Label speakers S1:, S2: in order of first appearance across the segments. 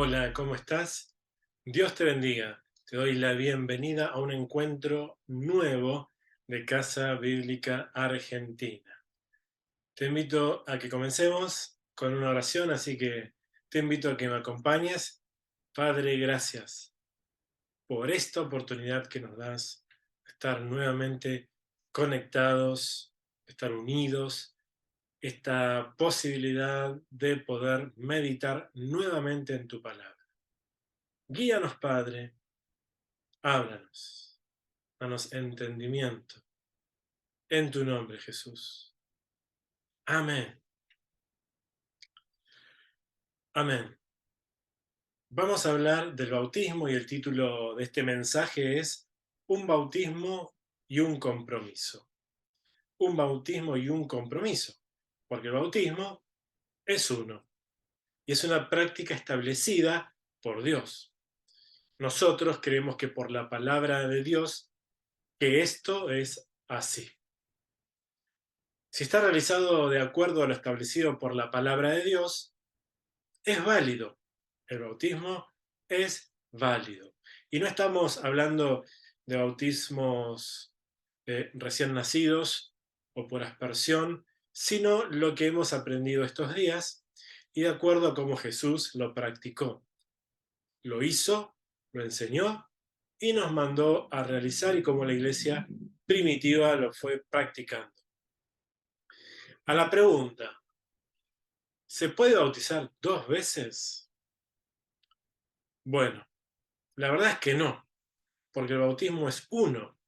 S1: Hola, ¿cómo estás? Dios te bendiga. Te doy la bienvenida a un encuentro nuevo de Casa Bíblica Argentina. Te invito a que comencemos con una oración, así que te invito a que me acompañes. Padre, gracias por esta oportunidad que nos das de estar nuevamente conectados, estar unidos, esta posibilidad de poder meditar nuevamente en tu palabra. Guíanos, Padre, háblanos, danos entendimiento. En tu nombre, Jesús. Amén. Amén. Vamos a hablar del bautismo y el título de este mensaje es Un bautismo y un compromiso. Un bautismo y un compromiso, porque el bautismo es uno y es una práctica establecida por Dios. Nosotros creemos que por la palabra de Dios que esto es así. Si está realizado de acuerdo a lo establecido por la palabra de Dios, es válido. El bautismo es válido. Y no estamos hablando de bautismos recién nacidos o por aspersión, sino lo que hemos aprendido estos días y de acuerdo a cómo Jesús lo practicó. Lo hizo, lo enseñó y nos mandó a realizar y como la iglesia primitiva lo fue practicando. A la pregunta, ¿se puede bautizar 2 veces? Bueno, la verdad es que no, porque el bautismo es uno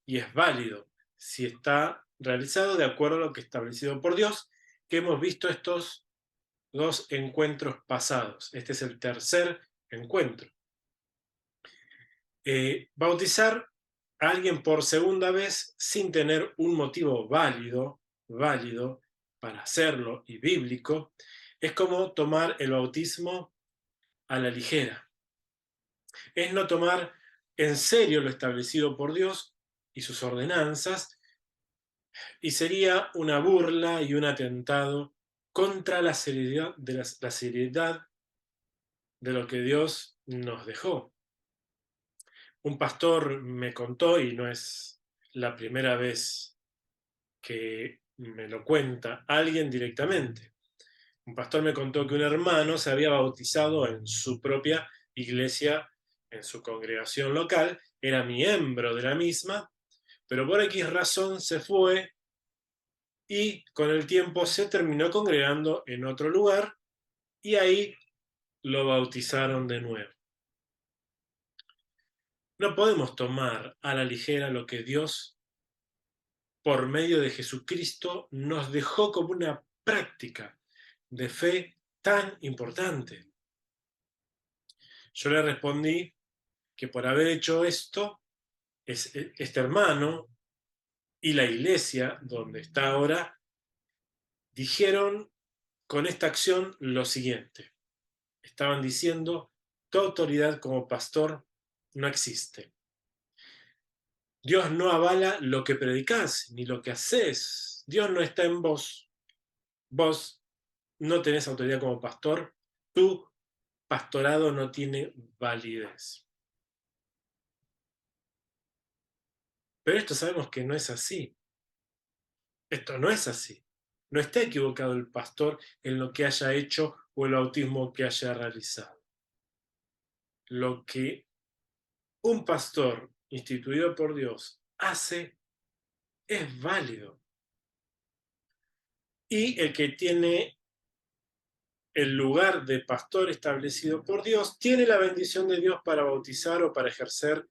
S1: y es válido si está realizado de acuerdo a lo que establecido por Dios, que hemos visto estos 2 encuentros pasados. Este es el tercer encuentro. Bautizar a alguien por segunda vez sin tener un motivo válido para hacerlo y bíblico, es como tomar el bautismo a la ligera. Es no tomar en serio lo establecido por Dios y sus ordenanzas, y sería una burla y un atentado contra la seriedad la seriedad de lo que Dios nos dejó. Un pastor me contó, y no es la primera vez que me lo cuenta alguien directamente. Un pastor me contó que un hermano se había bautizado en su propia iglesia, en su congregación local, era miembro de la misma, pero por X razón se fue y con el tiempo se terminó congregando en otro lugar y ahí lo bautizaron de nuevo. No podemos tomar a la ligera lo que Dios, por medio de Jesucristo, nos dejó como una práctica de fe tan importante. Yo le respondí que por haber hecho esto, este hermano y la iglesia donde está ahora dijeron con esta acción lo siguiente. Estaban diciendo, tu autoridad como pastor no existe. Dios no avala lo que predicás ni lo que haces. Dios no está en vos. Vos no tenés autoridad como pastor. Tu pastorado no tiene validez. Pero esto sabemos que no es así. Esto no es así. No está equivocado el pastor en lo que haya hecho o el bautismo que haya realizado. Lo que un pastor instituido por Dios hace es válido. Y el que tiene el lugar de pastor establecido por Dios tiene la bendición de Dios para bautizar o para ejercer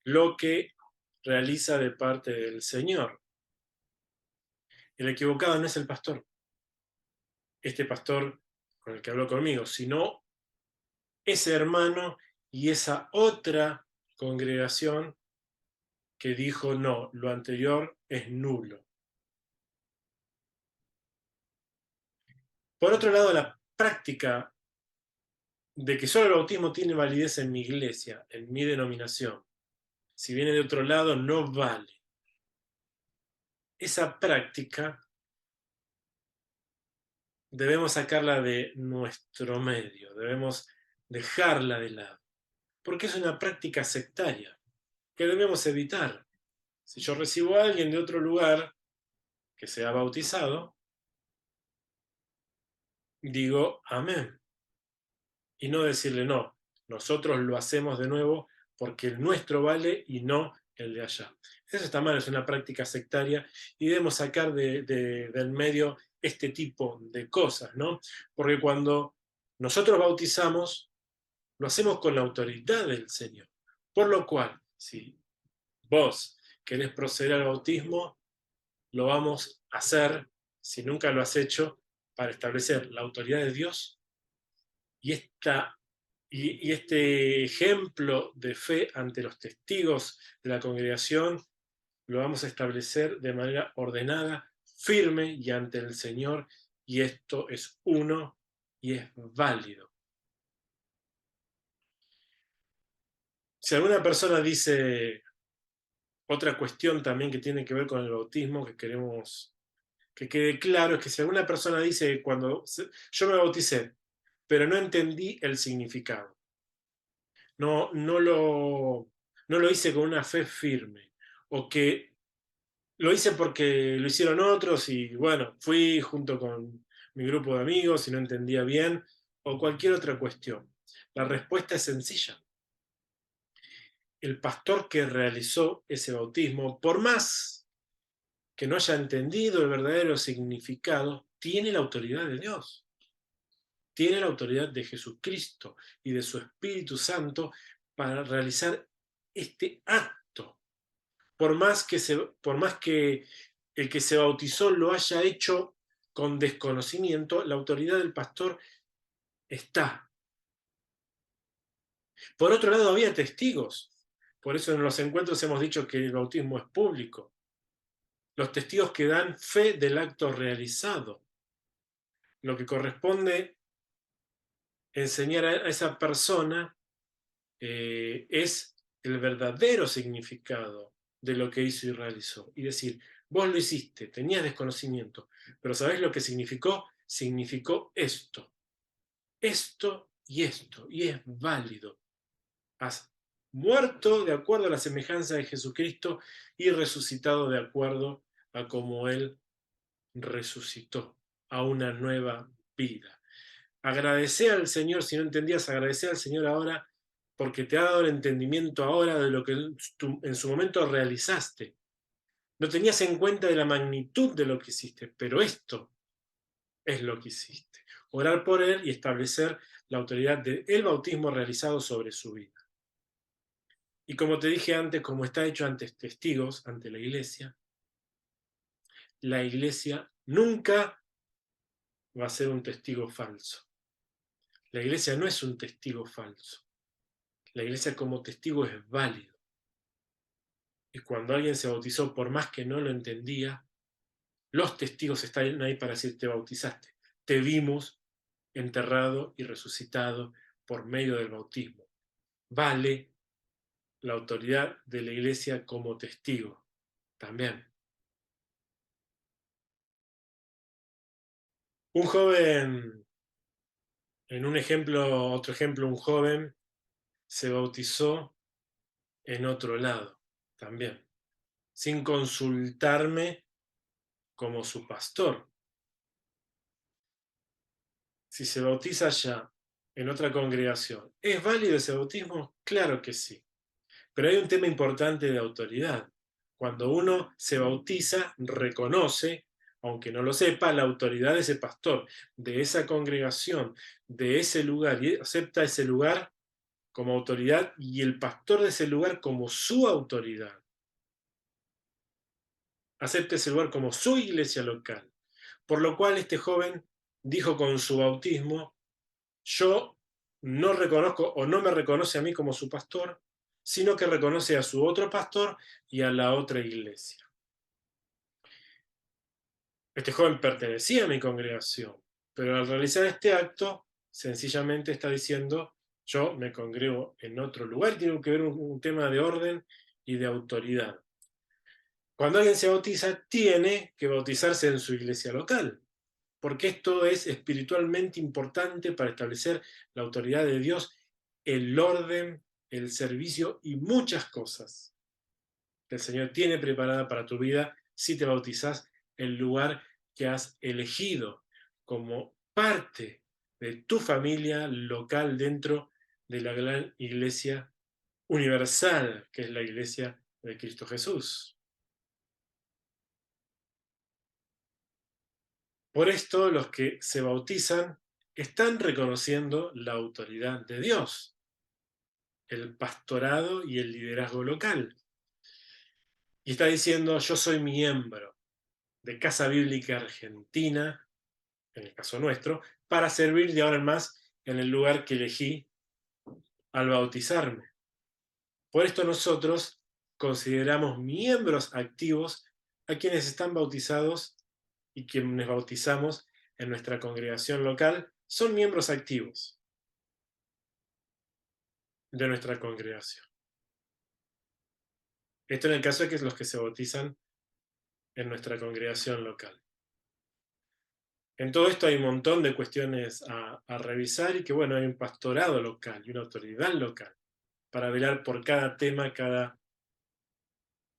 S1: lo que realiza de parte del Señor. El equivocado no es el pastor, este pastor con el que habló conmigo, sino ese hermano y esa otra congregación que dijo no, lo anterior es nulo. Por otro lado, la práctica de que solo el bautismo tiene validez en mi iglesia, en mi denominación, si viene de otro lado, no vale. Esa práctica debemos sacarla de nuestro medio, debemos dejarla de lado, porque es una práctica sectaria que debemos evitar. Si yo recibo a alguien de otro lugar que sea bautizado, digo amén. Y no decirle no, nosotros lo hacemos de nuevo porque el nuestro vale y no el de allá. Eso está mal, es una práctica sectaria y debemos sacar del medio este tipo de cosas, ¿no? Porque cuando nosotros bautizamos, lo hacemos con la autoridad del Señor. Por lo cual, si vos querés proceder al bautismo, lo vamos a hacer, si nunca lo has hecho, para establecer la autoridad de Dios y, y este ejemplo de fe ante los testigos de la congregación lo vamos a establecer de manera ordenada, firme y ante el Señor, y esto es uno y es válido. Si alguna persona dice otra cuestión también que tiene que ver con el bautismo que queremos que quede claro, es que si alguna persona dice cuando yo me bauticé, pero no entendí el significado, no, no lo hice con una fe firme, o que lo hice porque lo hicieron otros y bueno, fui junto con mi grupo de amigos y no entendía bien, o cualquier otra cuestión. La respuesta es sencilla. El pastor que realizó ese bautismo, por más que no haya entendido el verdadero significado, tiene la autoridad de Dios, tiene la autoridad de Jesucristo y de su Espíritu Santo para realizar este acto. Por más que el que se bautizó lo haya hecho con desconocimiento, la autoridad del pastor está. Por otro lado, había testigos. Por eso en los encuentros hemos dicho que el bautismo es público. Los testigos que dan fe del acto realizado. Lo que corresponde enseñar a esa persona es el verdadero significado de lo que hizo y realizó. Y decir, vos lo hiciste, tenías desconocimiento, pero ¿sabés lo que significó? Significó esto, esto, y es válido. Has muerto de acuerdo a la semejanza de Jesucristo y resucitado de acuerdo a cómo Él resucitó a una nueva vida. Agradecé al Señor, si no entendías, agradecé al Señor ahora porque te ha dado el entendimiento ahora de lo que en su momento realizaste. No tenías en cuenta de la magnitud de lo que hiciste, pero esto es lo que hiciste. Orar por él y establecer la autoridad del bautismo realizado sobre su vida. Y como te dije antes, como está hecho ante testigos, ante la iglesia nunca va a ser un testigo falso. La iglesia no es un testigo falso. La iglesia como testigo es válido. Y cuando alguien se bautizó, por más que no lo entendía, los testigos están ahí para decir, te bautizaste. Te vimos enterrado y resucitado por medio del bautismo. Vale la autoridad de la iglesia como testigo también. Un joven, en un ejemplo, otro ejemplo, un joven se bautizó en otro lado también, sin consultarme como su pastor. Si se bautiza ya en otra congregación, ¿es válido ese bautismo? Claro que sí. Pero hay un tema importante de autoridad. Cuando uno se bautiza, reconoce, aunque no lo sepa, la autoridad de ese pastor, de esa congregación, de ese lugar, y acepta ese lugar como autoridad y el pastor de ese lugar como su autoridad. Acepta ese lugar como su iglesia local. Por lo cual este joven dijo con su bautismo, yo no reconozco o no me reconoce a mí como su pastor, sino que reconoce a su otro pastor y a la otra iglesia. Este joven pertenecía a mi congregación, pero al realizar este acto, sencillamente está diciendo, yo me congrego en otro lugar, tiene que ver un tema de orden y de autoridad. Cuando alguien se bautiza, tiene que bautizarse en su iglesia local, porque esto es espiritualmente importante para establecer la autoridad de Dios, el orden, el servicio y muchas cosas que el Señor tiene preparada para tu vida si te bautizas en el lugar que has elegido como parte de tu familia local dentro de la gran iglesia universal que es la iglesia de Cristo Jesús. Por esto los que se bautizan están reconociendo la autoridad de Dios, el pastorado y el liderazgo local. Y está diciendo, yo soy miembro de Casa Bíblica Argentina, en el caso nuestro, para servir de ahora en más en el lugar que elegí al bautizarme. Por esto nosotros consideramos miembros activos a quienes están bautizados y quienes bautizamos en nuestra congregación local son miembros activos de nuestra congregación. Esto en el caso de que los que se bautizan en nuestra congregación local. En todo esto hay un montón de cuestiones a revisar y que, bueno, hay un pastorado local y una autoridad local para velar por cada tema, cada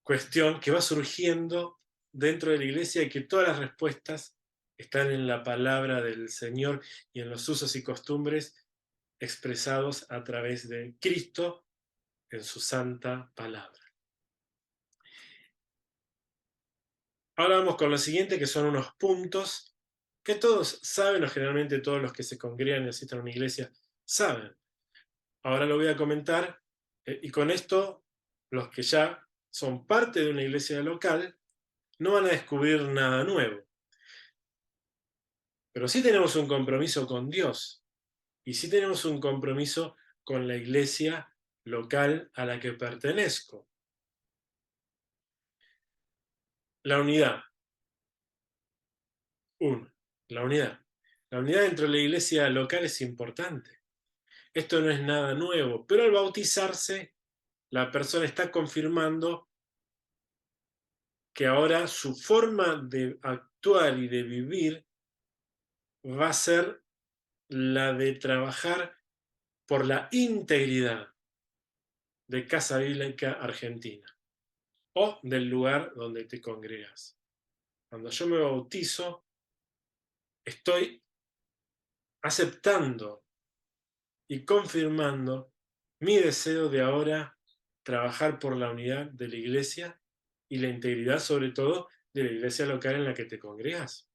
S1: cuestión que va surgiendo dentro de la iglesia y que todas las respuestas están en la palabra del Señor y en los usos y costumbres expresados a través de Cristo en su santa palabra. Ahora vamos con lo siguiente, que son unos puntos que todos saben, o generalmente todos los que se congregan y asisten a una iglesia saben. Ahora lo voy a comentar, y con esto los que ya son parte de una iglesia local no van a descubrir nada nuevo. Pero sí tenemos un compromiso con Dios y sí tenemos un compromiso con la iglesia local a la que pertenezco. La unidad. Uno, la unidad. La unidad dentro de la iglesia local es importante. Esto no es nada nuevo, pero al bautizarse, la persona está confirmando que ahora su forma de actuar y de vivir va a ser la de trabajar por la integridad de Casa Bíblica Argentina o del lugar donde te congregas. Cuando yo me bautizo, estoy aceptando y confirmando mi deseo de ahora trabajar por la unidad de la iglesia y la integridad, sobre todo, de la iglesia local en la que te congregas.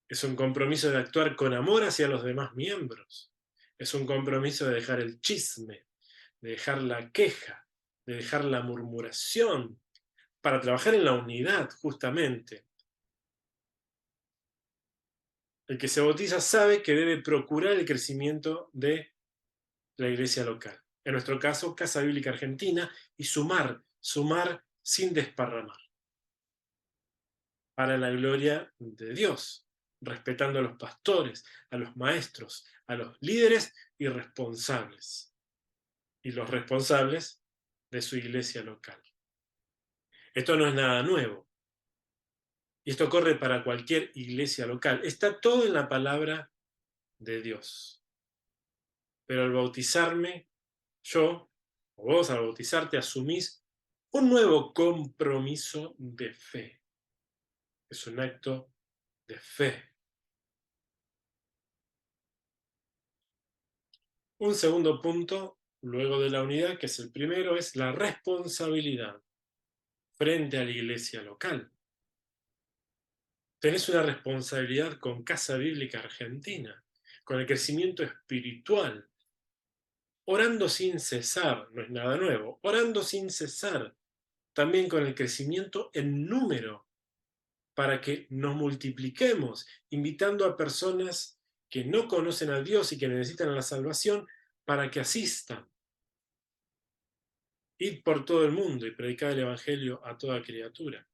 S1: Es un compromiso de actuar con amor hacia los demás miembros. Es un compromiso de dejar el chisme, de dejar la queja, de dejar la murmuración, para trabajar en la unidad, justamente. El que se bautiza sabe que debe procurar el crecimiento de la iglesia local. En nuestro caso, Casa Bíblica Argentina, y sumar sin desparramar, para la gloria de Dios, respetando a los pastores, a los maestros, a los líderes y responsables, y los responsables de su iglesia local. Esto no es nada nuevo, y esto corre para cualquier iglesia local. Está todo en la palabra de Dios. Pero al bautizarme, yo, o vos al bautizarte, asumís un nuevo compromiso de fe. Es un acto de fe. Un segundo punto, luego de la unidad, que es el primero, es la responsabilidad frente a la iglesia local. Tenés una responsabilidad con Casa Bíblica Argentina, con el crecimiento espiritual, orando sin cesar, no es nada nuevo, orando sin cesar, también con el crecimiento en número, para que nos multipliquemos, invitando a personas que no conocen a Dios y que necesitan la salvación, para que asistan. Id por todo el mundo y predicad el Evangelio a toda criatura.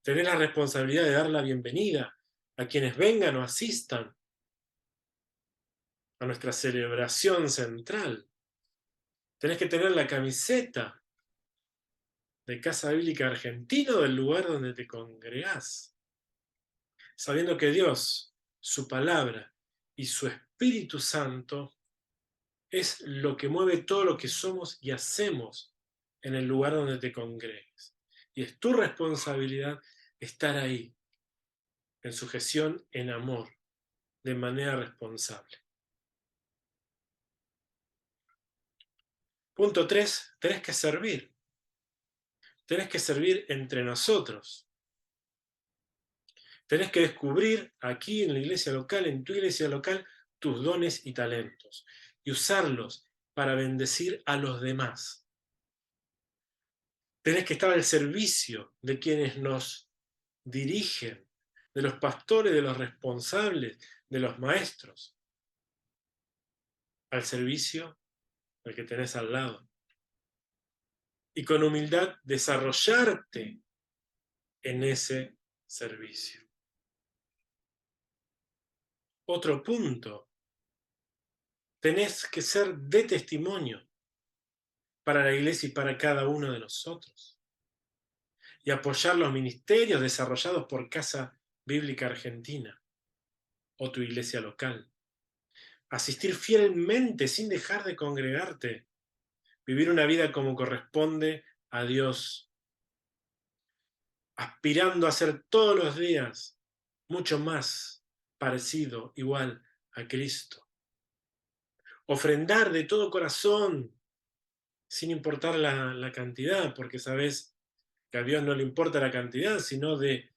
S1: Tenés la responsabilidad de dar la bienvenida a quienes vengan o asistan a nuestra celebración central. Tenés que tener la camiseta de Casa Bíblica Argentina o del lugar donde te congregás, sabiendo que Dios, su palabra y su Espíritu Santo es lo que mueve todo lo que somos y hacemos en el lugar donde te congregues. Y es tu responsabilidad estar ahí, en sujeción, en amor, de manera responsable. Punto 3, tenés que servir. Tenés que servir entre nosotros. Tenés que descubrir aquí en la iglesia local, en tu iglesia local, tus dones y talentos y usarlos para bendecir a los demás. Tenés que estar al servicio de quienes nos dirigen, de los pastores, de los responsables, de los maestros, al servicio del que tenés al lado. Y con humildad desarrollarte en ese servicio. Otro punto, tenés que ser de testimonio para la iglesia y para cada uno de nosotros. Y apoyar los ministerios desarrollados por Casa Bíblica Argentina o tu iglesia local. Asistir fielmente sin dejar de congregarte. Vivir una vida como corresponde a Dios. Aspirando a ser todos los días mucho más parecido, igual a Cristo. Ofrendar de todo corazón, sin importar la cantidad, porque sabes que a Dios no le importa la cantidad, sino de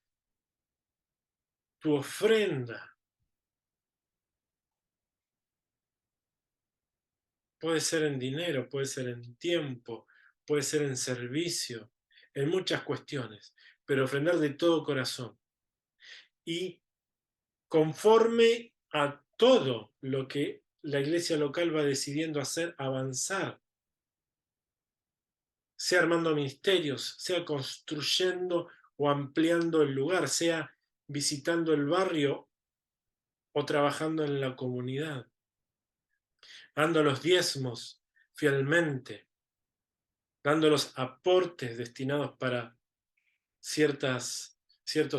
S1: tu ofrenda. Puede ser en dinero, puede ser en tiempo, puede ser en servicio, en muchas cuestiones, pero ofrendar de todo corazón. Y conforme a todo lo que la iglesia local va decidiendo hacer, avanzar, sea armando ministerios, sea construyendo o ampliando el lugar, sea visitando el barrio o trabajando en la comunidad, dando los diezmos fielmente, dando los aportes destinados para ciertos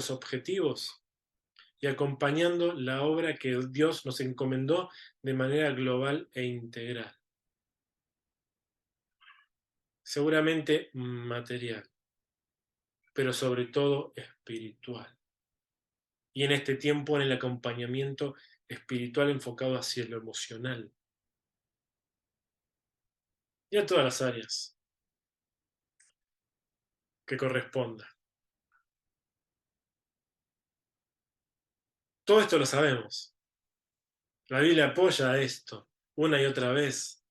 S1: objetivos y acompañando la obra que Dios nos encomendó de manera global e integral. Seguramente material, pero sobre todo espiritual. Y en este tiempo en el acompañamiento espiritual enfocado hacia lo emocional. Y a todas las áreas. que corresponda. Todo esto lo sabemos. La Biblia apoya esto una y otra vez.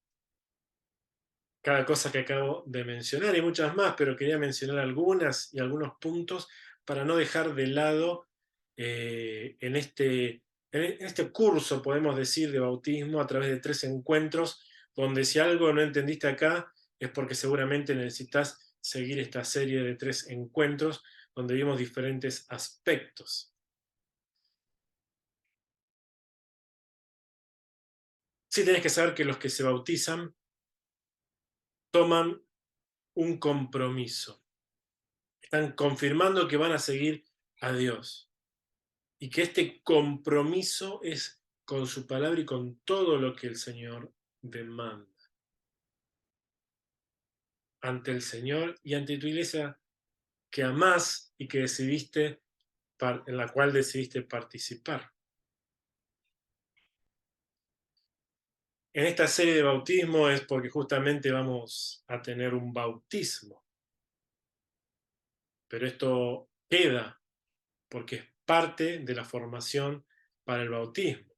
S1: Cada cosa que acabo de mencionar y muchas más, pero quería mencionar algunas y algunos puntos para no dejar de lado en este curso, podemos decir, de bautismo a través de 3 encuentros, donde si algo no entendiste acá es porque seguramente necesitas seguir esta serie de 3 encuentros donde vimos diferentes aspectos. Sí tenés que saber que los que se bautizan toman un compromiso. Están confirmando que van a seguir a Dios y que este compromiso es con su palabra y con todo lo que el Señor demanda ante el Señor y ante tu iglesia que amás y que decidiste, en la cual decidiste participar. En esta serie de bautismo es porque justamente vamos a tener un bautismo, pero esto queda porque es parte de la formación para el bautismo.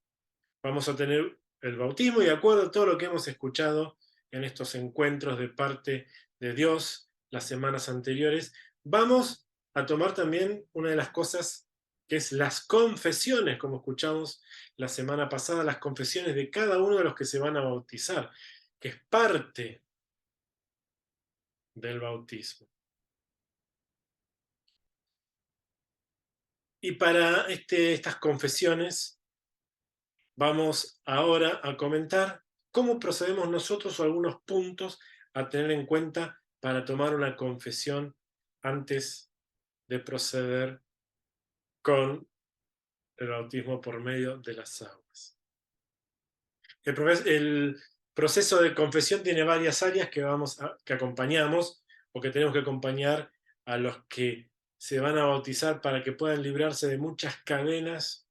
S1: Vamos a tener el bautismo y de acuerdo a todo lo que hemos escuchado en estos encuentros de parte de Dios las semanas anteriores, vamos a tomar también una de las cosas que es las confesiones, como escuchamos la semana pasada, las confesiones de cada uno de los que se van a bautizar, que es parte del bautismo. Y para estas confesiones vamos ahora a comentar cómo procedemos nosotros o algunos puntos a tener en cuenta para tomar una confesión antes de proceder con el bautismo por medio de las aguas. El proceso de confesión tiene varias áreas que acompañamos o que tenemos que acompañar a los que se van a bautizar para que puedan librarse de muchas cadenas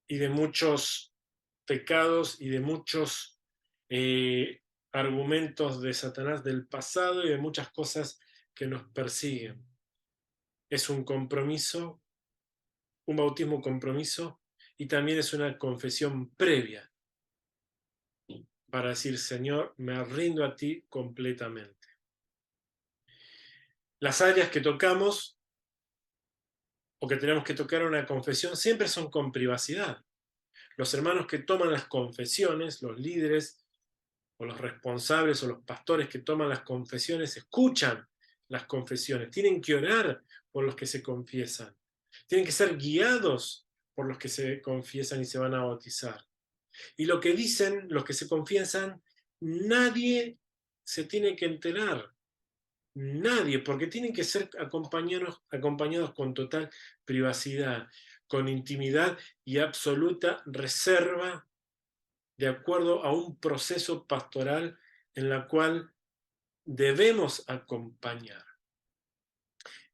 S1: y de muchos pecados y de muchos argumentos de Satanás del pasado y de muchas cosas que nos persiguen. Es un compromiso, un bautismo compromiso, y también es una confesión previa para decir, Señor, me rindo a ti completamente. Las áreas que tocamos o que tenemos que tocar una confesión siempre son con privacidad. Los hermanos que toman las confesiones, los líderes o los responsables o los pastores que toman las confesiones, escuchan las confesiones, tienen que orar por los que se confiesan, tienen que ser guiados por los que se confiesan y se van a bautizar. Y lo que dicen los que se confiesan, nadie se tiene que enterar, nadie, porque tienen que ser acompañados con total privacidad, con intimidad y absoluta reserva, de acuerdo a un proceso pastoral en la cual debemos acompañar.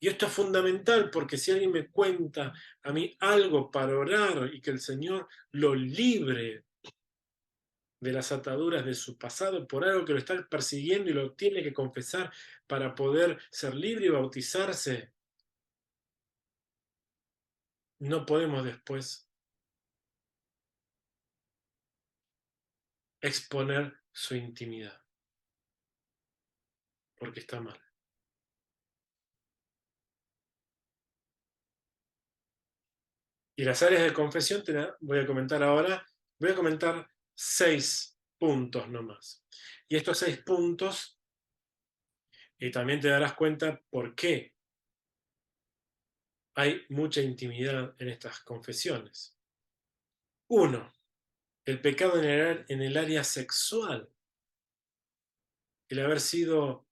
S1: Y esto es fundamental porque si alguien me cuenta a mí algo para orar y que el Señor lo libre de las ataduras de su pasado por algo que lo está persiguiendo y lo tiene que confesar para poder ser libre y bautizarse, no podemos después exponer su intimidad, porque está mal. Y las áreas de confesión te las voy a comentar ahora. Voy a comentar 6 puntos nomás. Y estos 6 puntos, y también te darás cuenta por qué hay mucha intimidad en estas confesiones. 1. El pecado en el área sexual. El haber sido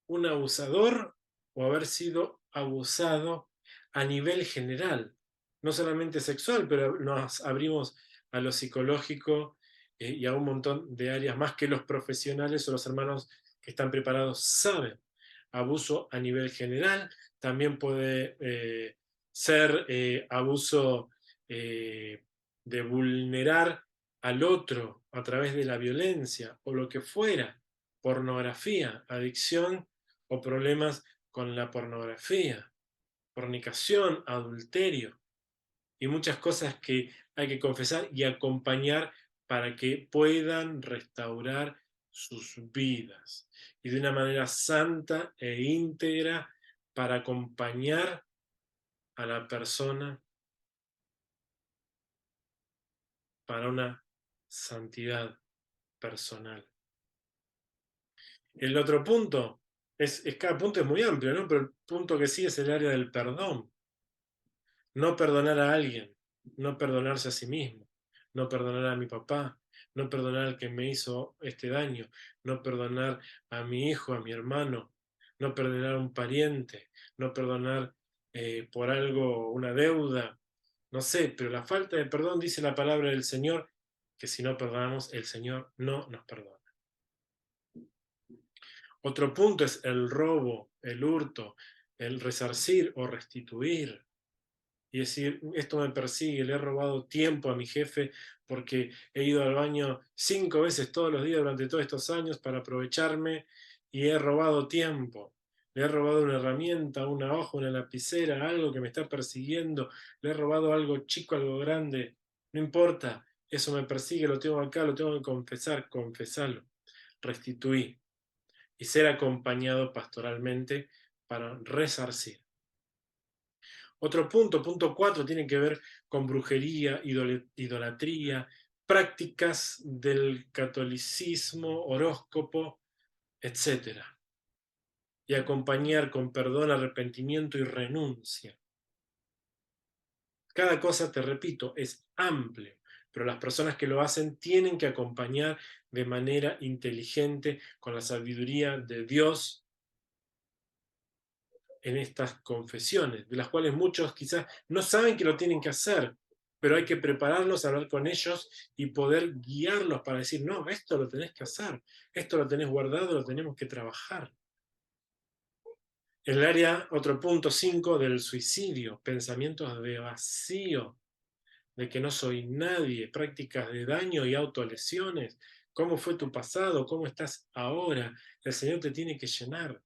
S1: un abusador o haber sido abusado a nivel general, no solamente sexual, pero nos abrimos a lo psicológico y a un montón de áreas más que los profesionales o los hermanos que están preparados saben. Abuso a nivel general, también puede ser abuso de vulnerar al otro a través de la violencia o lo que fuera. pornografía, adicción o problemas con la pornografía, fornicación, adulterio y muchas cosas que hay que confesar y acompañar para que puedan restaurar sus vidas y de una manera santa e íntegra para acompañar a la persona para una santidad personal. El otro punto, cada punto es muy amplio, ¿no? Pero el punto que sí es el área del perdón. No perdonar a alguien, no perdonarse a sí mismo, no perdonar a mi papá, no perdonar al que me hizo este daño, no perdonar a mi hijo, a mi hermano, no perdonar a un pariente, no perdonar por algo, una deuda, no sé, pero la falta de perdón dice la palabra del Señor, que si no perdonamos, el Señor no nos perdona. Otro punto es el robo, el hurto, el resarcir o restituir. Y decir, esto me persigue, le he robado tiempo a mi jefe porque he ido al baño 5 veces todos los días durante todos estos años para aprovecharme y he robado tiempo. Le he robado una herramienta, una hoja, una lapicera, algo que me está persiguiendo. Le he robado algo chico, algo grande. No importa, eso me persigue, lo tengo acá, lo tengo que confesar, confesarlo. Restituí y ser acompañado pastoralmente para resarcir. Otro punto, punto 4, tiene que ver con brujería, idolatría, prácticas del catolicismo, horóscopo, etc. Y acompañar con perdón, arrepentimiento y renuncia. Cada cosa, te repito, es amplio, pero las personas que lo hacen tienen que acompañar de manera inteligente con la sabiduría de Dios en estas confesiones, de las cuales muchos quizás no saben que lo tienen que hacer, pero hay que prepararlos, hablar con ellos y poder guiarlos para decir, no, esto lo tenés que hacer, esto lo tenés guardado, lo tenemos que trabajar. El área, otro punto 5 del suicidio, pensamientos de vacío, de que no soy nadie, prácticas de daño y autolesiones. ¿Cómo fue tu pasado? ¿Cómo estás ahora? El Señor te tiene que llenar.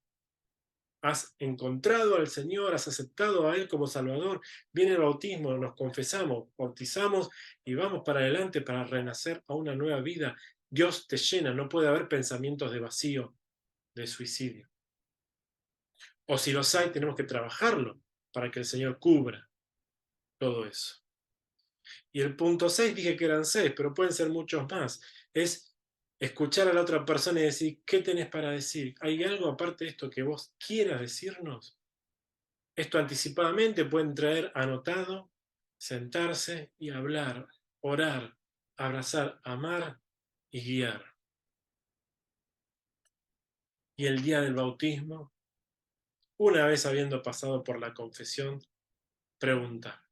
S1: Has encontrado al Señor, has aceptado a Él como Salvador, viene el bautismo, nos confesamos, bautizamos y vamos para adelante para renacer a una nueva vida. Dios te llena, no puede haber pensamientos de vacío, de suicidio. O si los hay, tenemos que trabajarlo para que el Señor cubra todo eso. Y el punto 6, dije que eran 6, pero pueden ser muchos más. Es escuchar a la otra persona y decir, ¿qué tenés para decir? ¿Hay algo aparte de esto que vos quieras decirnos? Esto anticipadamente pueden traer anotado, sentarse y hablar, orar, abrazar, amar y guiar. Y el día del bautismo, una vez habiendo pasado por la confesión, pregunta,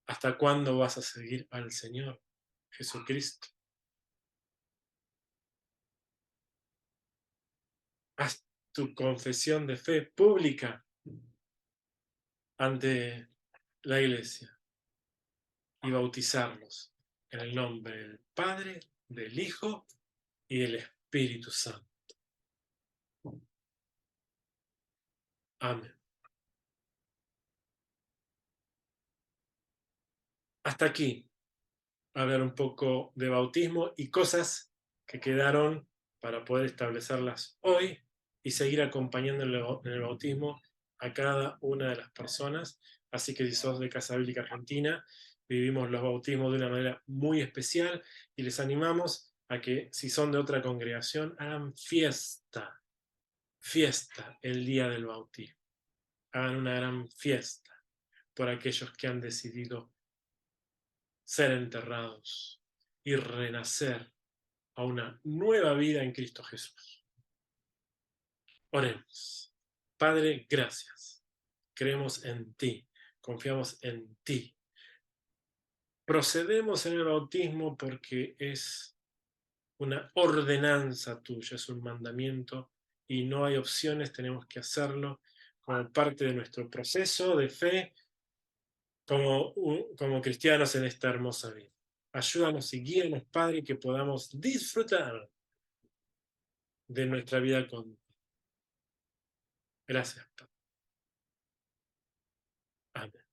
S1: ¿hasta cuándo vas a seguir al Señor Jesucristo? Haz tu confesión de fe pública ante la iglesia y bautizarlos en el nombre del Padre, del Hijo y del Espíritu Santo. Amén. Hasta aquí hablar un poco de bautismo y cosas que quedaron para poder establecerlas hoy y seguir acompañando en el bautismo a cada una de las personas. Así que si sos de Casa Bíblica Argentina, vivimos los bautismos de una manera muy especial y les animamos a que si son de otra congregación, hagan fiesta, fiesta el día del bautismo. Hagan una gran fiesta por aquellos que han decidido ser enterrados y renacer a una nueva vida en Cristo Jesús. Oremos. Padre, gracias. Creemos en ti, confiamos en ti. Procedemos en el bautismo porque es una ordenanza tuya, es un mandamiento y no hay opciones, tenemos que hacerlo como parte de nuestro proceso de fe como cristianos en esta hermosa vida. Ayúdanos y guíanos, Padre, que podamos disfrutar de nuestra vida con. Gracias, Padre. Amén.